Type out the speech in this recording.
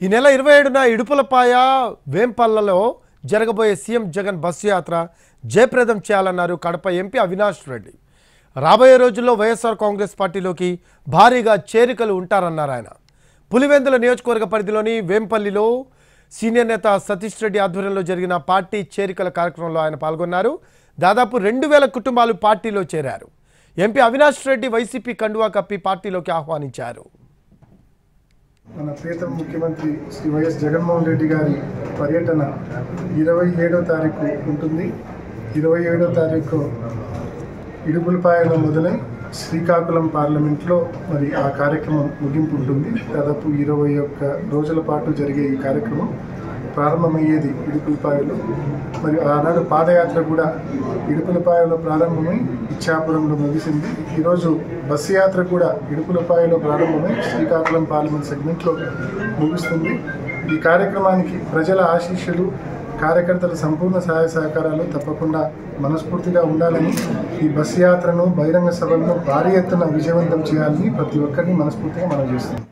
ఈ నెల 27న ఇడుపులపాయ వేంపల్లలో జరగబోయే సీఎం జగన్ బస్సు యాత్ర జయప్రదం చేయాలన్నారు కడప ఎంపీ అవినాష్ రెడ్డి. రాబోయే రోజుల్లో వైఎస్ఆర్ కాంగ్రెస్ పార్టీలోకి భారీగా చేరికలు ఉంటారన్నారు ఆయన. పులివెందుల నియోజకవర్గ పరిధిలోని వేంపల్లిలో సీనియర్ నేత సతీష్ రెడ్డి ఆధ్వర్యంలో జరిగిన పార్టీ చేరికల కార్యక్రమంలో ఆయన పాల్గొన్నారు. దాదాపు 2000 కుటుంబాలు పార్టీలో చేరారు. ఎంపీ అవినాష్ రెడ్డి వైసీపీ కండువా కప్పి పార్టీలోకి ఆహ్వానించారు. మన ప్రియతమ ముఖ్యమంత్రి శ్రీ వైఎస్ జగన్మోహన్ రెడ్డి గారి పర్యటన 27వ తారీఖు ఉంటుంది. 27వ తారీఖు ఇడుపులపాయలో మొదలై శ్రీకాకుళం పార్లమెంట్లో మరి ఆ కార్యక్రమం ముగింపు ఉంటుంది. దాదాపు 21 రోజుల పాటు జరిగే ఈ కార్యక్రమం ప్రారంభమయ్యేది ఇడుపులపాయలో. మరి ఆనాడు పాదయాత్ర కూడా ఇడుపులపాయలో ప్రారంభమై ఇచ్చాపురంలో ముగిసింది. ఈరోజు బస్సు యాత్ర కూడా ఇడుపులపాయలో ప్రారంభమై శ్రీకాకుళం పార్లమెంట్ సెగ్మెంట్లో ముగుస్తుంది. ఈ కార్యక్రమానికి ప్రజల ఆశీస్సులు, కార్యకర్తల సంపూర్ణ సహాయ సహకారాలు తప్పకుండా మనస్ఫూర్తిగా ఉండాలని, ఈ బస్సు యాత్రను, బహిరంగ సభలను భారీ ఎత్తున విజయవంతం చేయాలని ప్రతి ఒక్కరిని మనస్ఫూర్తిగా మనం చేస్తున్నాం.